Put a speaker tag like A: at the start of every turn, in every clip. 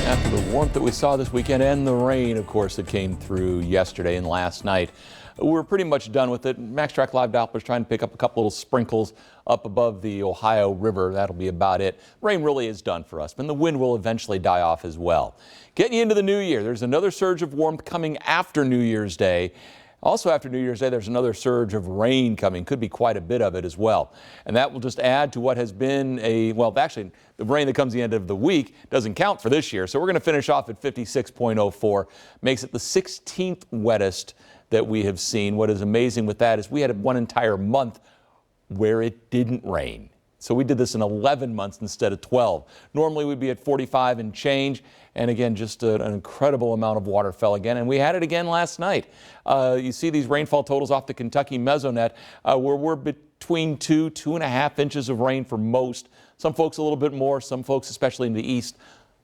A: After the warmth that we saw this weekend and the rain, of course, that came through yesterday and last night, we're pretty much done with it. MAXTRACK Live Doppler's trying to pick up a couple little sprinkles up above the Ohio River. That'll be about it. Rain really is done for us, but the wind will eventually die off as well. Getting into the new year, there's another surge of warmth coming after New Year's Day. Also after New Year's Day, there's another surge of rain coming. Could be quite a bit of it as well. And that will just add to what has been actually, the rain that comes the end of the week doesn't count for this year. So we're going to finish off at 56.04. Makes it the 16th wettest that we have seen. What is amazing with that is we had one entire month where it didn't rain. So we did this in 11 months instead of 12. Normally we'd be at 45 and change. And again, just an incredible amount of water fell again. And we had it again last night. You see these rainfall totals off the Kentucky Mesonet where we're between 2.5 inches of rain for most. Some folks a little bit more, some folks, especially in the east,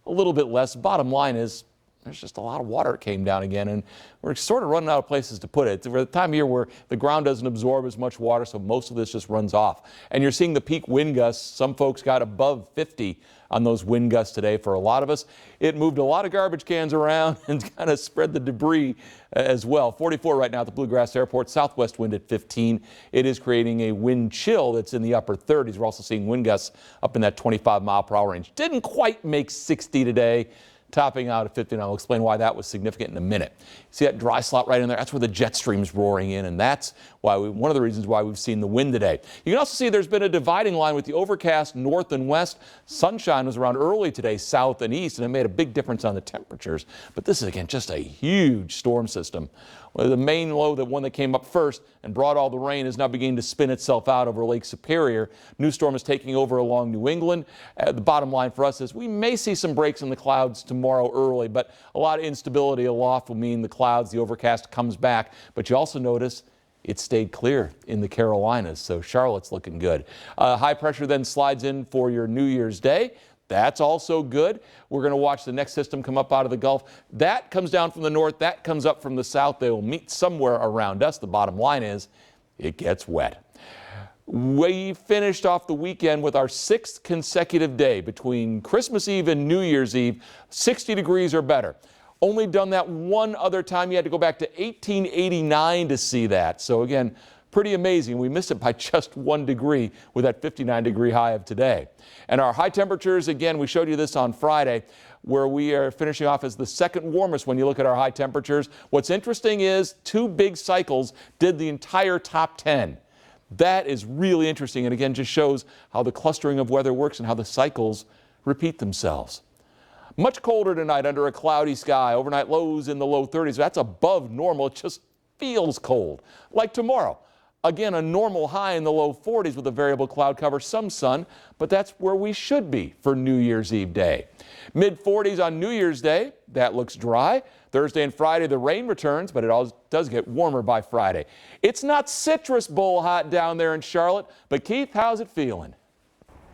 A: a little bit less. Bottom line is there's just a lot of water that came down again, and we're sort of running out of places to put it. We're at the time of year where the ground doesn't absorb as much water, so most of this just runs off. And you're seeing the peak wind gusts. Some folks got above 50 on those wind gusts today. For a lot of us, it moved a lot of garbage cans around and kind of spread the debris as well. 44 right now at the Bluegrass Airport, southwest wind at 15. It is creating a wind chill that's in the upper 30s. We're also seeing wind gusts up in that 25-mile-per-hour range. Didn't quite make 60 today, topping out at 59. I'll explain why that was significant in a minute. See that dry slot right in there? That's where the jet stream's roaring in, and that's why one of the reasons why we've seen the wind today. You can also see there's been a dividing line with the overcast north and west. Sunshine was around early today, south and east, and it made a big difference on the temperatures. But this is, again, just a huge storm system. Well, the main low, the one that came up first and brought all the rain, is now beginning to spin itself out over Lake Superior. New storm is taking over along New England. The bottom line for us is we may see some breaks in the clouds tomorrow early, but a lot of instability aloft will mean the clouds, the overcast comes back. But you also notice it stayed clear in the Carolinas, so Charlotte's looking good. High pressure then slides in for your New Year's Day. That's also good. We're going to watch the next system come up out of the Gulf. That comes down from the north. That comes up from the south. They will meet somewhere around us. The bottom line is it gets wet. We finished off the weekend with our 6th consecutive day between Christmas Eve and New Year's Eve, 60 degrees or better. Only done that one other time. You had to go back to 1889 to see that. So again, pretty amazing. We missed it by just 1 degree with that 59-degree high of today. And our high temperatures, again, we showed you this on Friday, where we are finishing off as the second warmest when you look at our high temperatures. What's interesting is 2 big cycles did the entire top 10. That is really interesting, and again, just shows how the clustering of weather works and how the cycles repeat themselves. Much colder tonight under a cloudy sky. Overnight lows in the low 30s. That's above normal. It just feels cold. Like tomorrow. Again, a normal high in the low 40s with a variable cloud cover, some sun, but that's where we should be for New Year's Eve day. Mid-40s on New Year's Day. That looks dry. Thursday and Friday, the rain returns, but it does get warmer by Friday. It's not Citrus Bowl hot down there in Charlotte, but Keith, how's it feeling?